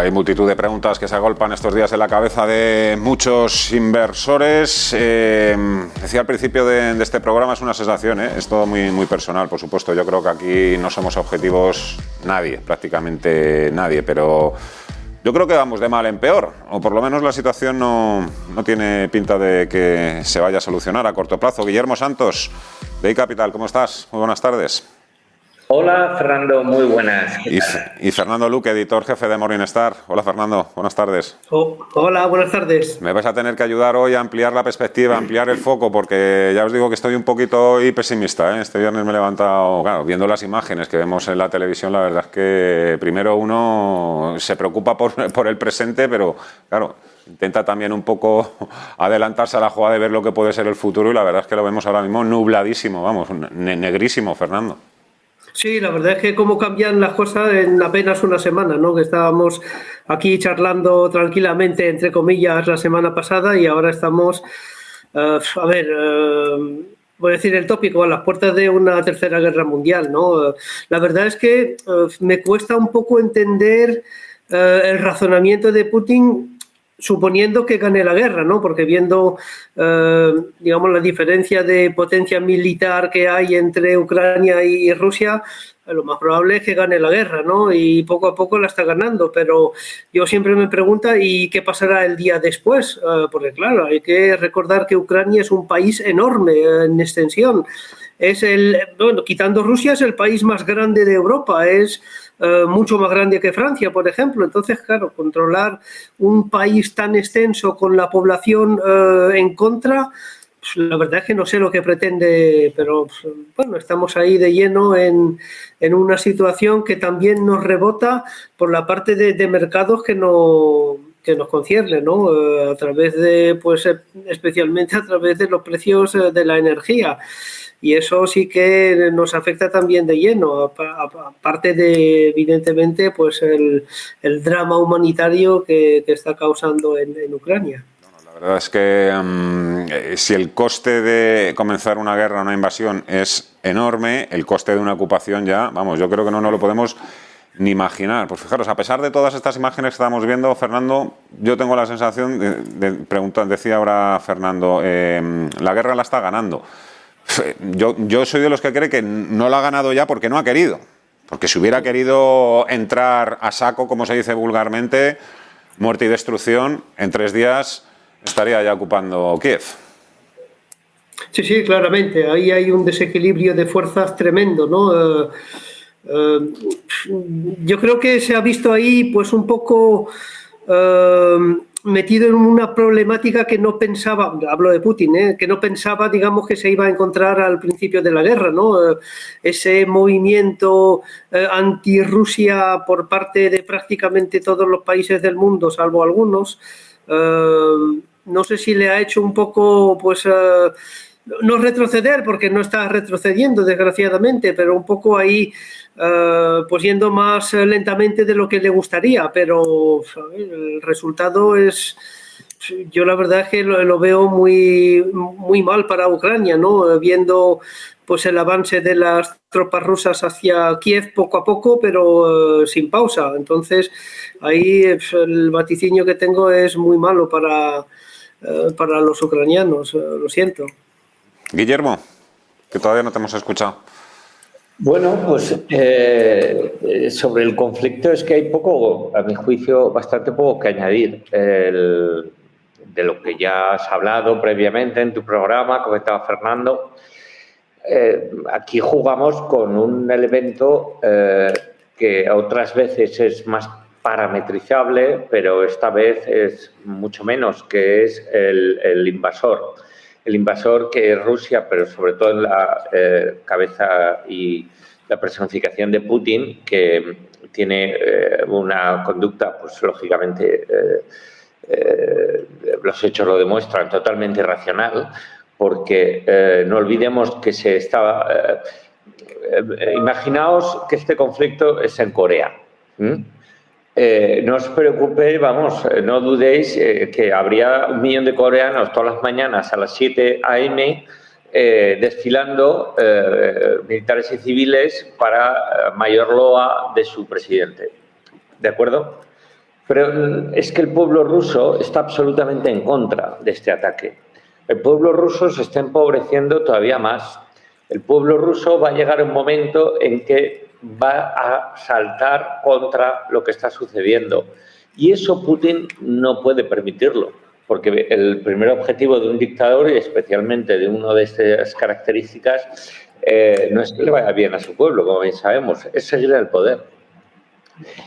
Hay multitud de preguntas que se agolpan estos días en la cabeza de muchos inversores. Decía al principio de este programa, es una sensación, es todo muy, muy personal, por supuesto. Yo creo que aquí no somos objetivos nadie, prácticamente nadie, pero yo creo que vamos de mal en peor, o por lo menos la situación no tiene pinta de que se vaya a solucionar a corto plazo. Guillermo Santos, de iCapital, ¿cómo estás? Muy buenas tardes. Hola, Fernando, muy buenas. Y Fernando Luque, editor jefe de Morningstar. Hola, Fernando, buenas tardes. Hola, buenas tardes. Me vais a tener que ayudar hoy a ampliar la perspectiva, a ampliar el foco, porque ya os digo que estoy un poquito hoy pesimista, ¿eh? Este viernes me he levantado, claro, viendo las imágenes que vemos en la televisión, la verdad es que primero uno se preocupa por el presente, pero claro, intenta también un poco adelantarse a la jugada de ver lo que puede ser el futuro, y la verdad es que lo vemos ahora mismo nubladísimo, vamos, negrísimo, Fernando. Sí, la verdad es que cómo cambian las cosas en apenas una semana, ¿no? Que estábamos aquí charlando tranquilamente, entre comillas, la semana pasada y ahora estamos, voy a decir el tópico, a las puertas de una tercera guerra mundial, ¿no? La verdad es que me cuesta un poco entender el razonamiento de Putin, suponiendo que gane la guerra, ¿no? Porque viendo, digamos, la diferencia de potencia militar que hay entre Ucrania y Rusia, lo más probable es que gane la guerra, ¿no? Y poco a poco la está ganando, pero yo siempre me pregunto, ¿y qué pasará el día después? Porque claro, hay que recordar que Ucrania es un país enorme en extensión. Quitando Rusia, es el país más grande de Europa, es mucho más grande que Francia, por ejemplo. Entonces, claro, controlar un país tan extenso con la población en contra, pues, la verdad es que no sé lo que pretende, pero bueno, estamos ahí de lleno en una situación que también nos rebota por la parte de mercados que nos concierne, ¿no? A través de, pues, especialmente a través de los precios de la energía. Y eso sí que nos afecta también de lleno, aparte de, evidentemente, pues el drama humanitario que está causando en Ucrania. La verdad es que si el coste de comenzar una guerra, una invasión, es enorme, el coste de una ocupación ya, vamos, yo creo que no lo podemos ni imaginar. Pues fijaros, a pesar de todas estas imágenes que estamos viendo, Fernando, yo tengo la sensación de preguntar, decía ahora Fernando, la guerra la está ganando. Yo soy de los que cree que no la ha ganado ya porque no ha querido. Porque si hubiera querido entrar a saco, como se dice vulgarmente, muerte y destrucción, en 3 días estaría ya ocupando Kiev. Sí, claramente. Ahí hay un desequilibrio de fuerzas tremendo, ¿no? Yo creo que se ha visto ahí pues un poco metido en una problemática que no pensaba, hablo de Putin, que no pensaba, digamos, que se iba a encontrar al principio de la guerra, ¿no? Ese movimiento anti-Rusia por parte de prácticamente todos los países del mundo, salvo algunos, no sé si le ha hecho un poco, pues, no retroceder, porque no está retrocediendo, desgraciadamente, pero un poco ahí, pues yendo más lentamente de lo que le gustaría, pero el resultado es, yo la verdad es que lo veo muy, muy mal para Ucrania, ¿no? Viendo pues el avance de las tropas rusas hacia Kiev poco a poco, pero sin pausa. Entonces, ahí el vaticinio que tengo es muy malo para los ucranianos, lo siento. Guillermo, que todavía no te hemos escuchado. Bueno, pues sobre el conflicto es que hay poco, a mi juicio, bastante poco que añadir. De lo que ya has hablado previamente en tu programa, comentaba Fernando, aquí jugamos con un elemento que otras veces es más parametrizable, pero esta vez es mucho menos, que es el invasor. El invasor que es Rusia, pero sobre todo en la cabeza y la personificación de Putin, que tiene una conducta, pues lógicamente los hechos lo demuestran, totalmente irracional, porque no olvidemos que se estaba... imaginaos que este conflicto es en Corea. No os preocupéis, vamos, no dudéis que habría 1 millón de coreanos todas las mañanas a las 7 a.m. Desfilando militares y civiles para mayor loa de su presidente. ¿De acuerdo? Pero es que el pueblo ruso está absolutamente en contra de este ataque. El pueblo ruso se está empobreciendo todavía más. El pueblo ruso va a llegar a un momento en que va a saltar contra lo que está sucediendo. Y eso Putin no puede permitirlo, porque el primer objetivo de un dictador, y especialmente de uno de estas características, no es que le vaya bien a su pueblo, como bien sabemos, es seguir en el poder.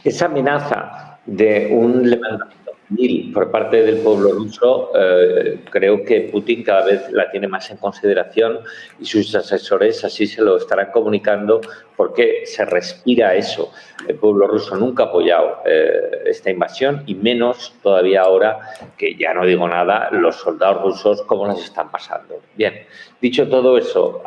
Esa amenaza de un levantamiento civil por parte del pueblo ruso, creo que Putin cada vez la tiene más en consideración y sus asesores así se lo estarán comunicando porque se respira eso. El pueblo ruso nunca ha apoyado esta invasión y menos todavía ahora, que ya no digo nada, los soldados rusos cómo las están pasando. Bien, dicho todo eso,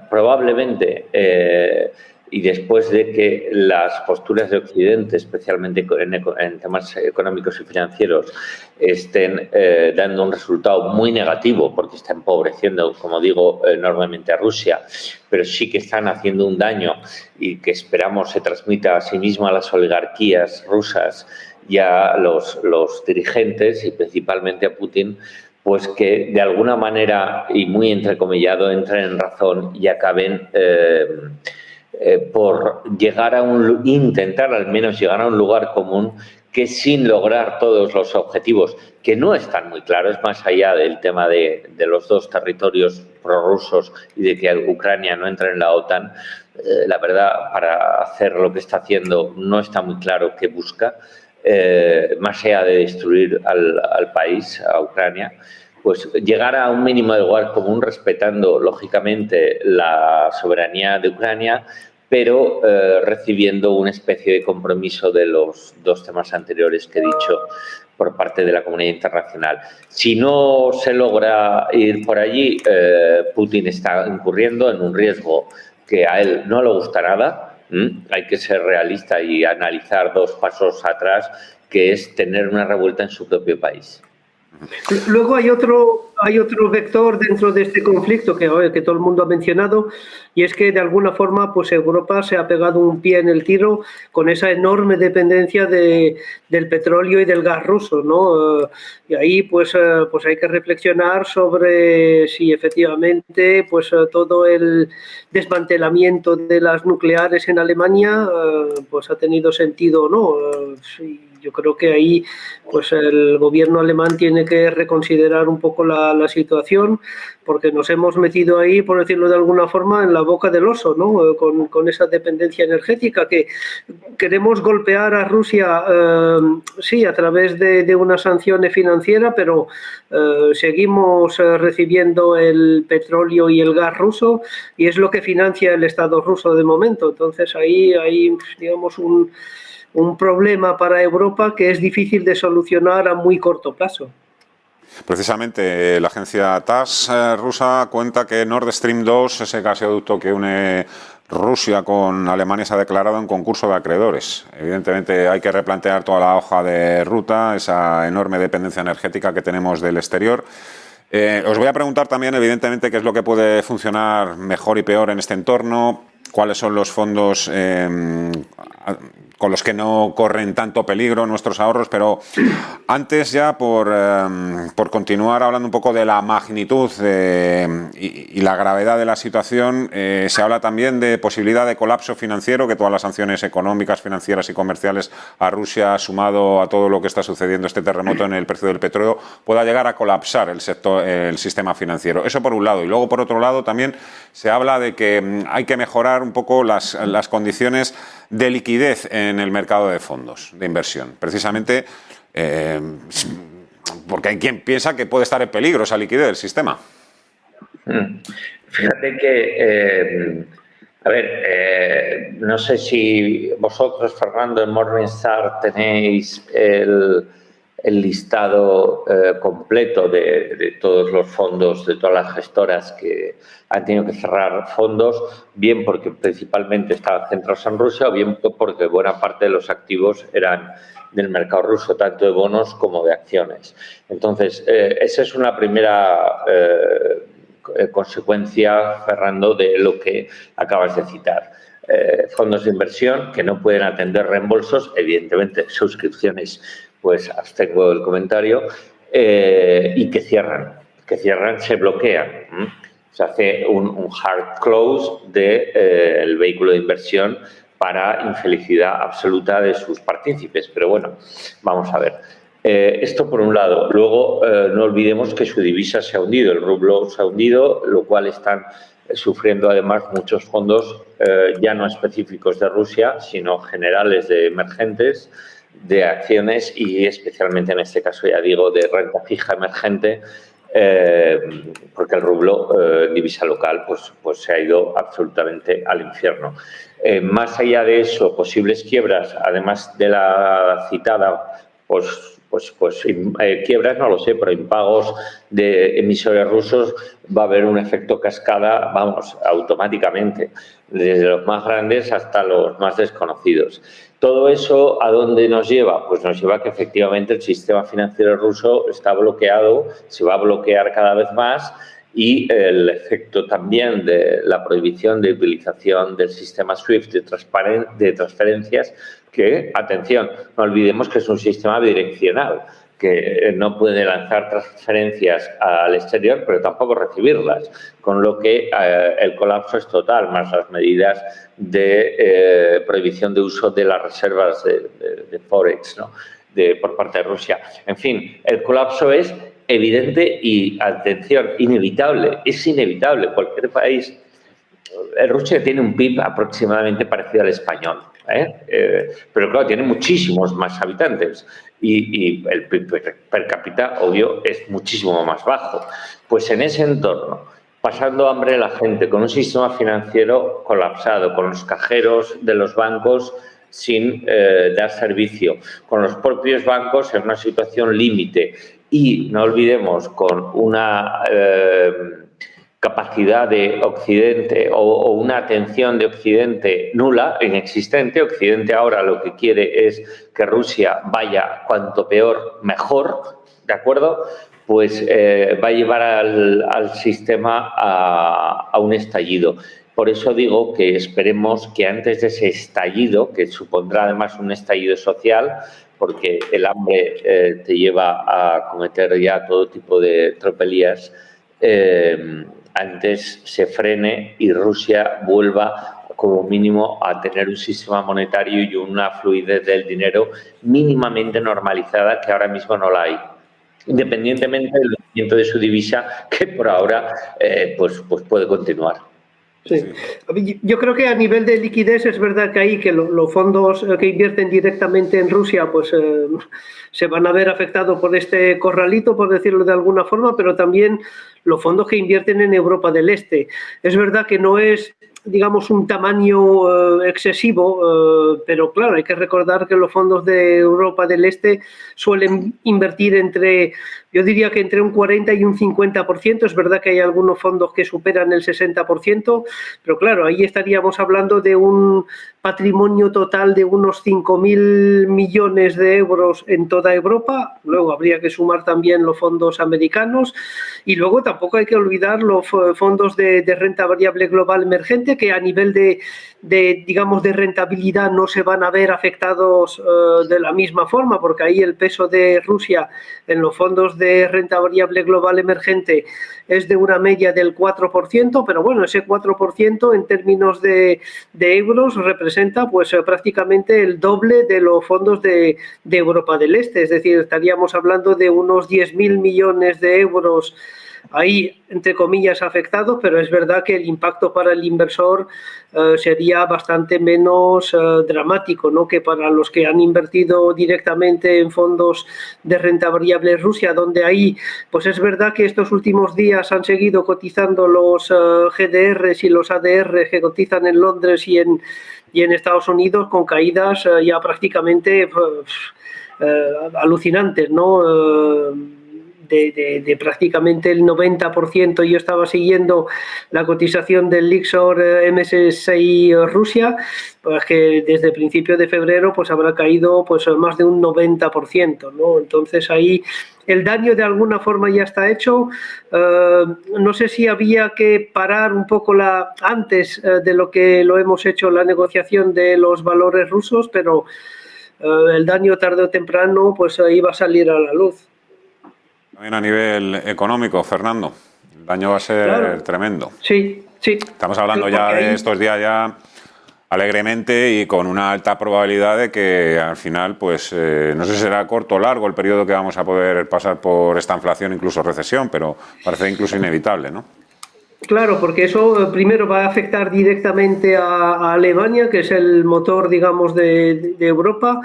probablemente... y después de que las posturas de Occidente, especialmente en temas económicos y financieros, estén dando un resultado muy negativo, porque está empobreciendo, como digo, enormemente a Rusia, pero sí que están haciendo un daño y que esperamos se transmita a sí mismo a las oligarquías rusas y a los dirigentes, y principalmente a Putin, pues que de alguna manera, y muy entrecomillado, entren en razón y acaben... por llegar a intentar al menos llegar a un lugar común que sin lograr todos los objetivos, que no están muy claros, más allá del tema de los dos territorios prorrusos y de que Ucrania no entre en la OTAN, la verdad, para hacer lo que está haciendo no está muy claro qué busca, más allá de destruir al país, a Ucrania. Pues llegar a un mínimo de lugar común respetando, lógicamente, la soberanía de Ucrania, pero recibiendo una especie de compromiso de los dos temas anteriores que he dicho por parte de la comunidad internacional. Si no se logra ir por allí, Putin está incurriendo en un riesgo que a él no le gusta nada. Hay que ser realista y analizar dos pasos atrás, que es tener una revuelta en su propio país. Luego hay otro vector dentro de este conflicto que todo el mundo ha mencionado, y es que de alguna forma pues Europa se ha pegado un pie en el tiro con esa enorme dependencia del petróleo y del gas ruso, ¿no? Y ahí pues hay que reflexionar sobre si efectivamente pues todo el desmantelamiento de las nucleares en Alemania pues ha tenido sentido o no. Yo creo que ahí pues el gobierno alemán tiene que reconsiderar un poco la situación, porque nos hemos metido ahí, por decirlo de alguna forma, en la boca del oso, ¿no? Con esa dependencia energética que queremos golpear a Rusia, sí, a través de una sanción financiera, pero seguimos recibiendo el petróleo y el gas ruso y es lo que financia el Estado ruso de momento. Entonces ahí hay, digamos, un problema para Europa que es difícil de solucionar a muy corto plazo. Precisamente la agencia TASS rusa cuenta que Nord Stream 2, ese gasoducto que une Rusia con Alemania, se ha declarado en concurso de acreedores. Evidentemente hay que replantear toda la hoja de ruta, esa enorme dependencia energética que tenemos del exterior. Os voy a preguntar también, evidentemente, qué es lo que puede funcionar mejor y peor en este entorno, cuáles son los fondos con los que no corren tanto peligro nuestros ahorros, pero antes ya por continuar hablando un poco de la magnitud y la gravedad de la situación, se habla también de posibilidad de colapso financiero, que todas las sanciones económicas, financieras y comerciales a Rusia, sumado a todo lo que está sucediendo, este terremoto en el precio del petróleo, pueda llegar a colapsar el sistema financiero. Eso por un lado. Y luego por otro lado también se habla de que hay que mejorar un poco las condiciones de liquidez en el mercado de fondos de inversión, precisamente porque hay quien piensa que puede estar en peligro esa liquidez del sistema. Fíjate que, no sé si vosotros, Fernando, en Morningstar tenéis el listado completo de todos los fondos, de todas las gestoras que han tenido que cerrar fondos, bien porque principalmente estaban centrados en Rusia o bien porque buena parte de los activos eran del mercado ruso, tanto de bonos como de acciones. Entonces, esa es una primera consecuencia, Fernando, de lo que acabas de citar. fondos de inversión que no pueden atender reembolsos, evidentemente suscripciones, pues abstengo del comentario, y que cierran, se bloquean. Se hace un hard close del vehículo de inversión para infelicidad absoluta de sus partícipes. Pero bueno, vamos a ver. Esto por un lado. Luego, no olvidemos que su divisa se ha hundido, el rublo se ha hundido, lo cual están sufriendo además muchos fondos ya no específicos de Rusia, sino generales de emergentes, de acciones y especialmente en este caso, ya digo, de renta fija emergente, porque el rublo, divisa local, pues se ha ido absolutamente al infierno. Más allá de eso, posibles quiebras, además de la citada, quiebras no lo sé, pero impagos de emisores rusos va a haber un efecto cascada, vamos, automáticamente, desde los más grandes hasta los más desconocidos. Todo eso, ¿a dónde nos lleva? Pues nos lleva a que efectivamente el sistema financiero ruso está bloqueado, se va a bloquear cada vez más y el efecto también de la prohibición de utilización del sistema SWIFT de transferencias, que, atención, no olvidemos que es un sistema bidireccional, que no puede lanzar transferencias al exterior, pero tampoco recibirlas, con lo que el colapso es total, más las medidas de prohibición de uso de las reservas de Forex, ¿no?, por parte de Rusia. En fin, el colapso es evidente y, atención, inevitable. Es inevitable. Cualquier país... Rusia tiene un PIB aproximadamente parecido al español, pero claro, tiene muchísimos más habitantes y el PIB per cápita, obvio, es muchísimo más bajo. Pues en ese entorno, pasando hambre la gente, con un sistema financiero colapsado, con los cajeros de los bancos sin dar servicio, con los propios bancos en una situación límite y, no olvidemos, con una capacidad de Occidente o una atención de Occidente nula, inexistente. Occidente ahora lo que quiere es que Rusia vaya cuanto peor, mejor, ¿de acuerdo? Pues va a llevar al sistema a un estallido. Por eso digo que esperemos que antes de ese estallido, que supondrá además un estallido social, porque el hambre te lleva a cometer ya todo tipo de tropelías, antes se frene y Rusia vuelva como mínimo a tener un sistema monetario y una fluidez del dinero mínimamente normalizada, que ahora mismo no la hay, independientemente del movimiento de su divisa, que por ahora pues puede continuar. Sí. Yo creo que a nivel de liquidez es verdad que ahí que los fondos que invierten directamente en Rusia pues se van a ver afectados por este corralito, por decirlo de alguna forma, pero también los fondos que invierten en Europa del Este. Es verdad que no es, digamos, un tamaño excesivo, pero claro, hay que recordar que los fondos de Europa del Este suelen invertir yo diría que entre un 40 y un 50%. Es verdad que hay algunos fondos que superan el 60%, pero claro, ahí estaríamos hablando de un patrimonio total de unos 5.000 millones de euros en toda Europa. Luego habría que sumar también los fondos americanos y luego tampoco hay que olvidar los fondos de renta variable global emergente, que a nivel digamos, de rentabilidad no se van a ver afectados de la misma forma, porque ahí el peso de Rusia en los fondos de renta variable global emergente es de una media del 4%, pero bueno, ese 4% en términos de euros representa pues prácticamente el doble de los fondos de Europa del Este, es decir, estaríamos hablando de unos 10.000 millones de euros ahí, entre comillas, afectados, pero es verdad que el impacto para el inversor sería bastante menos dramático, ¿no?, que para los que han invertido directamente en fondos de renta variable en Rusia, donde ahí, pues es verdad que estos últimos días han seguido cotizando los GDRs y los ADRs que cotizan en Londres y en Estados Unidos con caídas ya prácticamente alucinantes, ¿no? de prácticamente el 90%. Yo estaba siguiendo la cotización del Lyxor MSCI Rusia, pues que desde principios de febrero pues habrá caído pues más de un 90%, ¿no? Entonces ahí el daño de alguna forma ya está hecho. No sé si había que parar un poco antes de lo que lo hemos hecho la negociación de los valores rusos, pero el daño tarde o temprano pues iba a salir a la luz. También a nivel económico, Fernando, el daño va a ser tremendo. Sí, sí. Estamos hablando ya de estos días ya alegremente y con una alta probabilidad de que al final, pues no sé si será corto o largo el periodo que vamos a poder pasar por esta inflación, incluso recesión, pero parece incluso inevitable, ¿no? Claro, porque eso primero va a afectar directamente a Alemania, que es el motor, digamos, de Europa,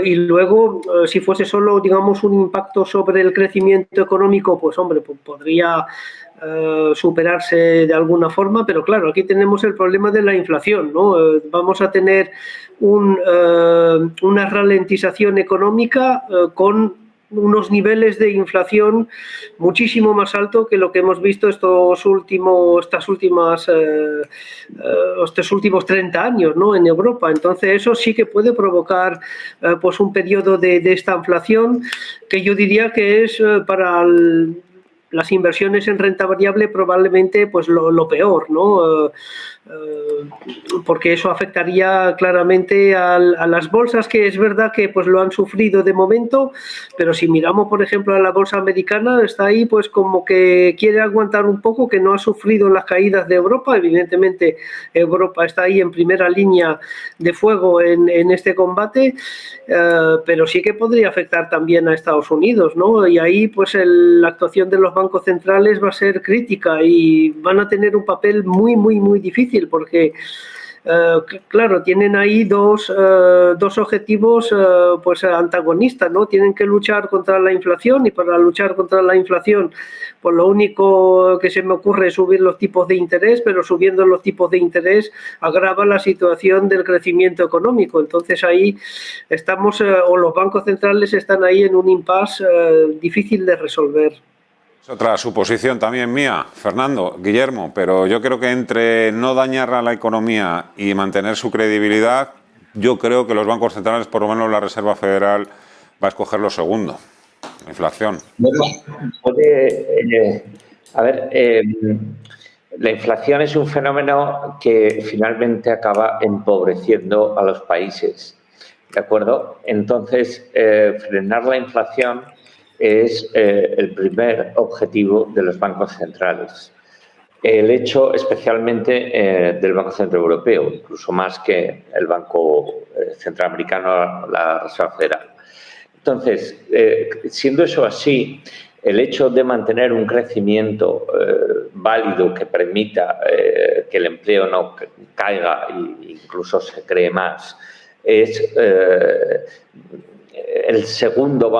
y luego, si fuese solo, digamos, un impacto sobre el crecimiento económico, pues hombre, pues podría superarse de alguna forma, pero claro, aquí tenemos el problema de la inflación, ¿no? Vamos a tener una ralentización económica con unos niveles de inflación muchísimo más alto que lo que hemos visto estos últimos 30 años, ¿no? En Europa. Entonces eso sí que puede provocar pues un periodo de esta inflación que yo diría que es para las inversiones en renta variable probablemente pues lo peor, ¿no? Porque eso afectaría claramente a las bolsas, que es verdad que pues lo han sufrido de momento, pero si miramos por ejemplo a la bolsa americana, está ahí pues como que quiere aguantar un poco, que no ha sufrido las caídas de Europa. Evidentemente Europa está ahí en primera línea de fuego en este combate, pero sí que podría afectar también a Estados Unidos, ¿no? Y ahí pues la actuación de los bancos centrales va a ser crítica y van a tener un papel muy difícil, porque claro, tienen ahí dos objetivos pues antagonistas, ¿no? Tienen que luchar contra la inflación, y para luchar contra la inflación pues lo único que se me ocurre es subir los tipos de interés, pero subiendo los tipos de interés agrava la situación del crecimiento económico. Entonces ahí estamos, o los bancos centrales están ahí en un impasse difícil de resolver. Es otra suposición también mía, Fernando, Guillermo, pero yo creo que entre no dañar a la economía y mantener su credibilidad, yo creo que los bancos centrales, por lo menos la Reserva Federal, va a escoger lo segundo, la inflación. La inflación es un fenómeno que finalmente acaba empobreciendo a los países, ¿de acuerdo? Entonces, frenar la inflación es el primer objetivo de los bancos centrales. El hecho especialmente del Banco Central Europeo, incluso más que el Banco Central Americano, la Reserva Federal. Entonces, siendo eso así, el hecho de mantener un crecimiento válido que permita que el empleo no caiga e incluso se cree más, es el segundo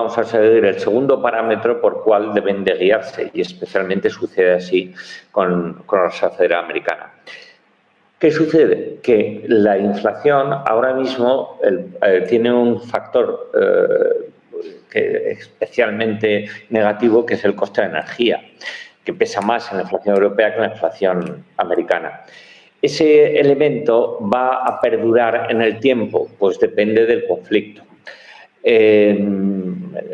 parámetro por cual deben de guiarse, y especialmente sucede así con la Reserva Federal Americana. ¿Qué sucede? Que la inflación ahora mismo tiene un factor que es especialmente negativo, que es el coste de energía, que pesa más en la inflación europea que en la inflación americana. Ese elemento va a perdurar en el tiempo, pues depende del conflicto.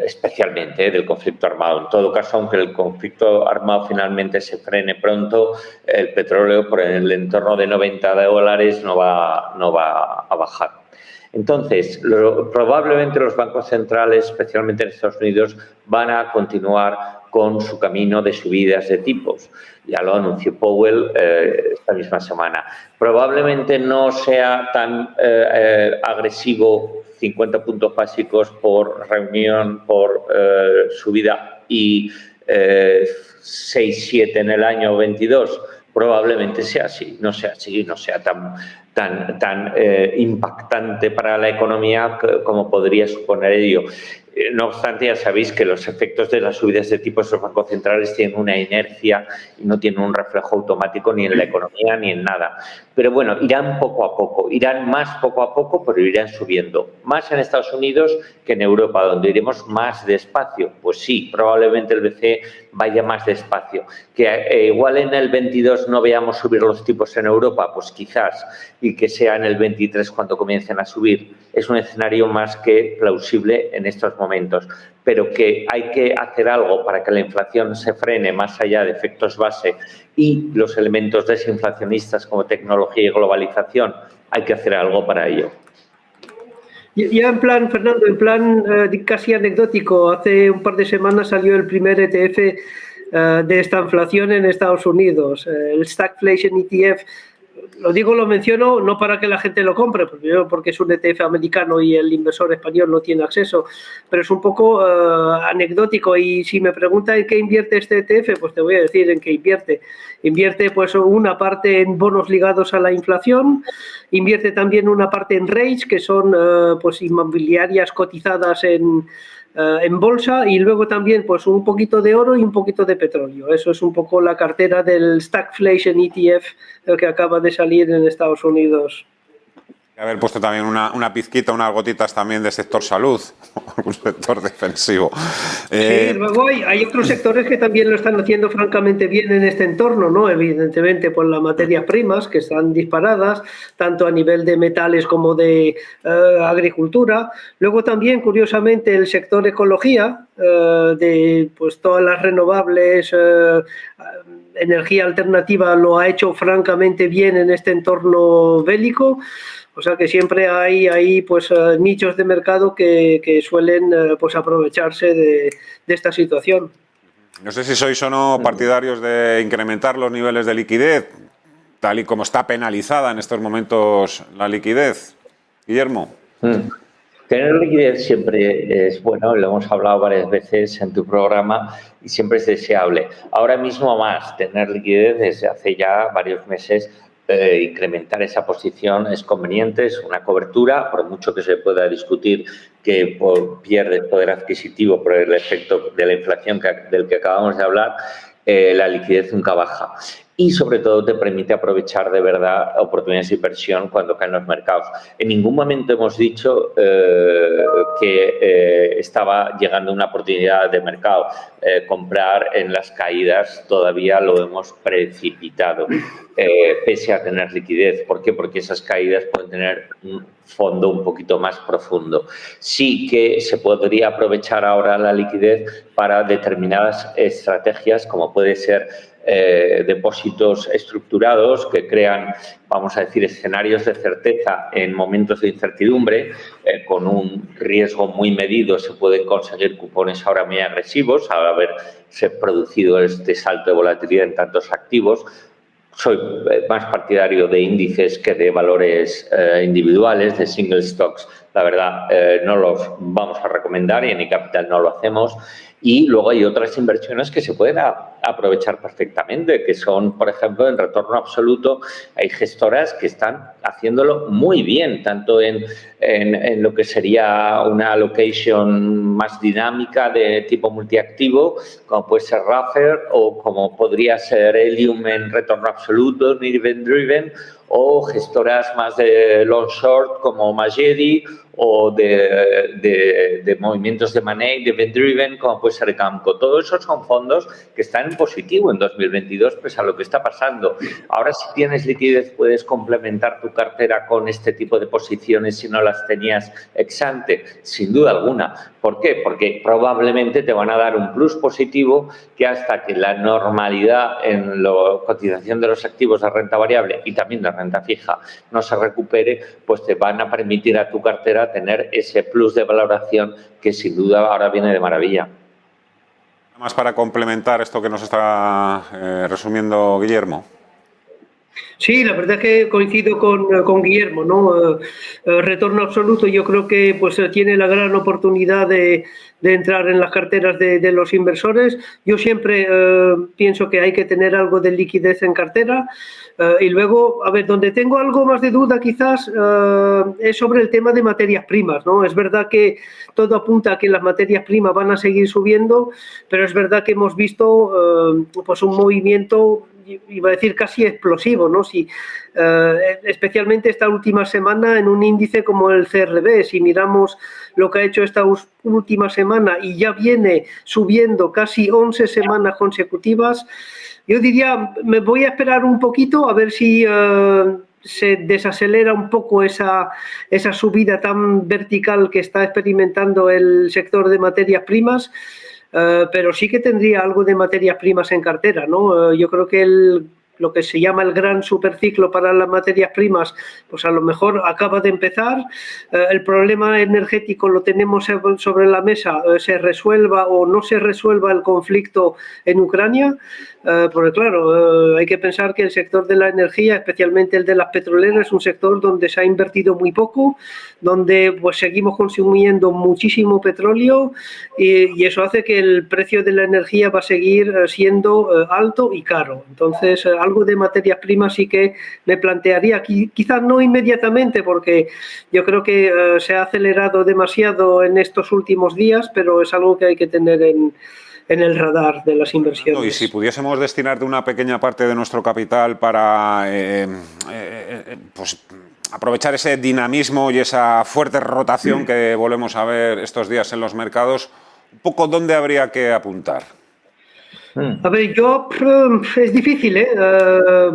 Especialmente del conflicto armado. En todo caso, aunque el conflicto armado finalmente se frene pronto, el petróleo por el entorno de $90 no va a bajar. Entonces, probablemente los bancos centrales, especialmente en Estados Unidos, van a continuar con su camino de subidas de tipos. Ya lo anunció Powell esta misma semana. Probablemente no sea tan agresivo, 50 puntos básicos por reunión, por subida, y 6-7 en el año 22. Probablemente sea así, no sea tan tan impactante para la economía como podría suponer ello. No obstante, ya sabéis que los efectos de las subidas de tipos de los bancos centrales tienen una inercia y no tienen un reflejo automático ni en la economía ni en nada. Pero bueno, irán poco a poco, irán más poco a poco, pero irán subiendo. Más en Estados Unidos que en Europa, donde iremos más despacio. Pues sí, probablemente el BCE vaya más despacio. Que igual en el 22 no veamos subir los tipos en Europa, pues quizás, y que sea en el 23 cuando comiencen a subir. Es un escenario más que plausible en estos momentos, pero que hay que hacer algo para que la inflación se frene más allá de efectos base y los elementos desinflacionistas como tecnología y globalización, hay que hacer algo para ello. Ya en plan, Fernando, en plan casi anecdótico, hace un par de semanas salió el primer ETF de esta inflación en Estados Unidos, el Stagflation ETF. Lo menciono no para que la gente lo compre, porque es un ETF americano y el inversor español no tiene acceso, pero es un poco anecdótico. Y si me pregunta en qué invierte este ETF, pues te voy a decir en qué invierte. Invierte pues una parte en bonos ligados a la inflación, invierte también una parte en REITs, que son pues inmobiliarias cotizadas en bolsa, y luego también pues un poquito de oro y un poquito de petróleo. Eso es un poco la cartera del Stagflation ETF que acaba de salir en Estados Unidos. Haber puesto también una pizquita, unas gotitas también de sector salud, un sector defensivo. Sí, luego hay otros sectores que también lo están haciendo francamente bien en este entorno, ¿no? Evidentemente, por las materias primas que están disparadas, tanto a nivel de metales como de agricultura. Luego también, curiosamente, el sector ecología, de pues todas las renovables, energía alternativa, lo ha hecho francamente bien en este entorno bélico. O sea que siempre hay pues nichos de mercado que suelen pues aprovecharse de esta situación. No sé si sois o no partidarios de incrementar los niveles de liquidez, tal y como está penalizada en estos momentos la liquidez. Guillermo. Tener liquidez siempre es bueno, lo hemos hablado varias veces en tu programa y siempre es deseable. Ahora mismo más, tener liquidez desde hace ya varios meses. Incrementar esa posición es conveniente, es una cobertura, por mucho que se pueda discutir que pierde poder adquisitivo por el efecto de la inflación del que acabamos de hablar, la liquidez nunca baja. Y sobre todo te permite aprovechar de verdad oportunidades de inversión cuando caen los mercados. En ningún momento hemos dicho que estaba llegando una oportunidad de mercado. Comprar en las caídas todavía lo hemos precipitado, pese a tener liquidez. ¿Por qué? Porque esas caídas pueden tener un fondo un poquito más profundo. Sí que se podría aprovechar ahora la liquidez para determinadas estrategias, como puede ser depósitos estructurados que crean, vamos a decir, escenarios de certeza en momentos de incertidumbre. Con un riesgo muy medido se pueden conseguir cupones ahora muy agresivos al haberse producido este salto de volatilidad en tantos activos. Soy más partidario de índices que de valores individuales, de single stocks. La verdad, no los vamos a recomendar y en iCapital no lo hacemos. Y luego hay otras inversiones que se pueden aprovechar perfectamente, que son, por ejemplo, en retorno absoluto. Hay gestoras que están haciéndolo muy bien, tanto en lo que sería una allocation más dinámica de tipo multiactivo, como puede ser Raffer o como podría ser Helium en retorno absoluto, event driven, o gestoras más de long short como Magedi, o de movimientos de money, de event driven, como puede ser Camco. Todos esos son fondos que están en positivo en 2022, pese a lo que está pasando. Ahora, si tienes liquidez, puedes complementar tu cartera con este tipo de posiciones si no las tenías ex ante, sin duda alguna. ¿Por qué? Porque probablemente te van a dar un plus positivo que hasta que la normalidad en la cotización de los activos de renta variable y también de renta fija no se recupere, pues te van a permitir a tu cartera tener ese plus de valoración que sin duda ahora viene de maravilla. Nada más para complementar esto que nos está resumiendo Guillermo. Sí, la verdad es que coincido con Guillermo, ¿no? Retorno absoluto, yo creo que pues tiene la gran oportunidad de entrar en las carteras de los inversores. Yo siempre pienso que hay que tener algo de liquidez en cartera. Y luego, a ver, donde tengo algo más de duda quizás es sobre el tema de materias primas, ¿no? Es verdad que todo apunta a que las materias primas van a seguir subiendo, pero es verdad que hemos visto pues un movimiento, iba a decir casi explosivo, ¿no? Si, especialmente esta última semana en un índice como el CRB, si miramos lo que ha hecho esta última semana y ya viene subiendo casi 11 semanas consecutivas, yo diría, me voy a esperar un poquito a ver si se desacelera un poco esa subida tan vertical que está experimentando el sector de materias primas. Pero sí que tendría algo de materias primas en cartera, ¿no? Yo creo que lo que se llama el gran superciclo para las materias primas, pues a lo mejor acaba de empezar. El problema energético lo tenemos sobre la mesa, se resuelva o no se resuelva el conflicto en Ucrania, porque claro, hay que pensar que el sector de la energía, especialmente el de las petroleras, es un sector donde se ha invertido muy poco, donde pues seguimos consumiendo muchísimo petróleo y eso hace que el precio de la energía va a seguir siendo alto y caro. Entonces, algo de materias primas sí que me plantearía, quizás no inmediatamente, porque yo creo que se ha acelerado demasiado en estos últimos días, pero es algo que hay que tener en el radar de las inversiones. Y si pudiésemos destinar de una pequeña parte de nuestro capital para pues aprovechar ese dinamismo y esa fuerte rotación que volvemos a ver estos días en los mercados, un poco dónde habría que apuntar. A ver, es difícil,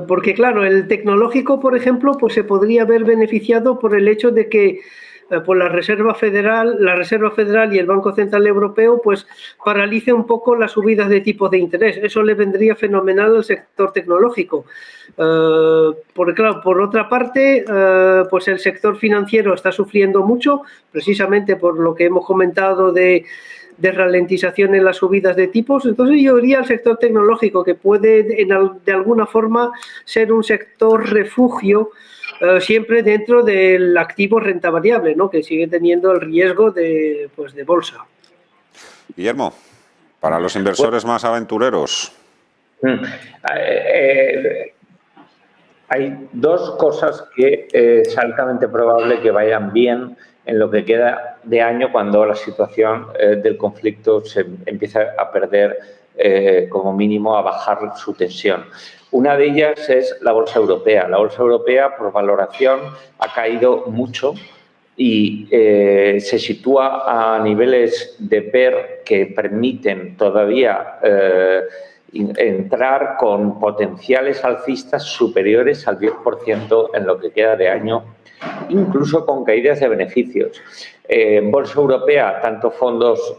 porque claro, el tecnológico, por ejemplo, pues se podría haber beneficiado por el hecho de que pues la Reserva Federal y el Banco Central Europeo pues paralice un poco las subidas de tipos de interés. Eso le vendría fenomenal al sector tecnológico. Porque claro, por otra parte, pues el sector financiero está sufriendo mucho, precisamente por lo que hemos comentado de ralentización en las subidas de tipos. Entonces yo iría al sector tecnológico, que puede de alguna forma ser un sector refugio, siempre dentro del activo renta variable, ¿no? Que sigue teniendo el riesgo de bolsa. Guillermo, para los inversores más aventureros. Hay dos cosas que es altamente probable que vayan bien en lo que queda de año, cuando la situación del conflicto se empieza a perder, como mínimo a bajar su tensión. Una de ellas es la bolsa europea. La bolsa europea, por valoración, ha caído mucho y se sitúa a niveles de PER que permiten todavía entrar con potenciales alcistas superiores al 10% en lo que queda de año, incluso con caídas de beneficios. En bolsa europea, tanto fondos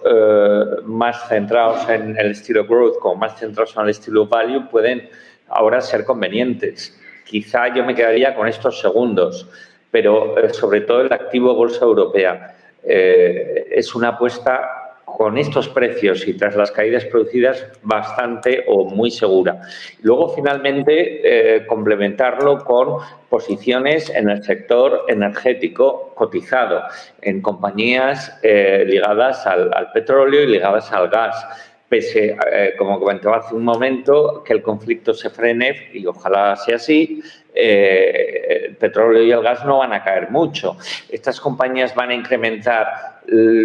más centrados en el estilo growth como más centrados en el estilo value pueden ahora ser convenientes. Quizá yo me quedaría con estos segundos, pero sobre todo el activo bolsa europea es una apuesta con estos precios y tras las caídas producidas bastante o muy segura. Luego, finalmente, complementarlo con posiciones en el sector energético cotizado, en compañías ligadas al petróleo y ligadas al gas. Pese, como comentaba hace un momento, que el conflicto se frene, y ojalá sea así, el petróleo y el gas no van a caer mucho. Estas compañías van a incrementar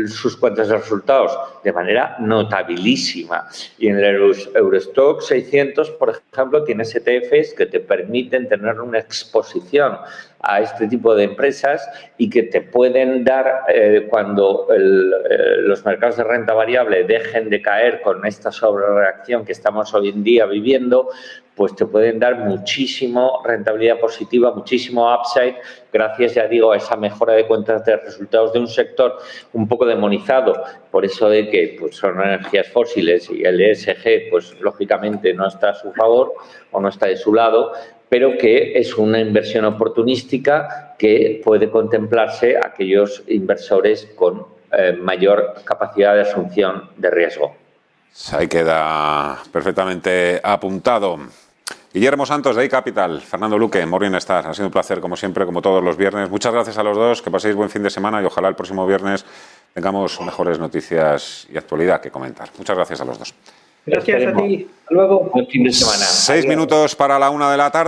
sus cuentas de resultados de manera notabilísima. Y en el Eurostock 600, por ejemplo, tienes ETFs que te permiten tener una exposición a este tipo de empresas y que te pueden dar, cuando los mercados de renta variable dejen de caer con esta sobrereacción que estamos hoy en día viviendo, pues te pueden dar muchísimo rentabilidad positiva, muchísimo upside, gracias, ya digo, a esa mejora de cuentas de resultados de un sector un poco demonizado por eso de que pues, son energías fósiles y el ESG, pues lógicamente no está a su favor o no está de su lado, pero que es una inversión oportunística que puede contemplarse a aquellos inversores con mayor capacidad de asunción de riesgo. Ahí queda perfectamente apuntado. Guillermo Santos, de iCapital, Fernando Luque, Morningstar. Ha sido un placer, como siempre, como todos los viernes. Muchas gracias a los dos, que paséis buen fin de semana y ojalá el próximo viernes tengamos mejores noticias y actualidad que comentar. Muchas gracias a los dos. Gracias a ti. Hasta luego. Buen fin de semana. 6 minutos para la 1 de la tarde.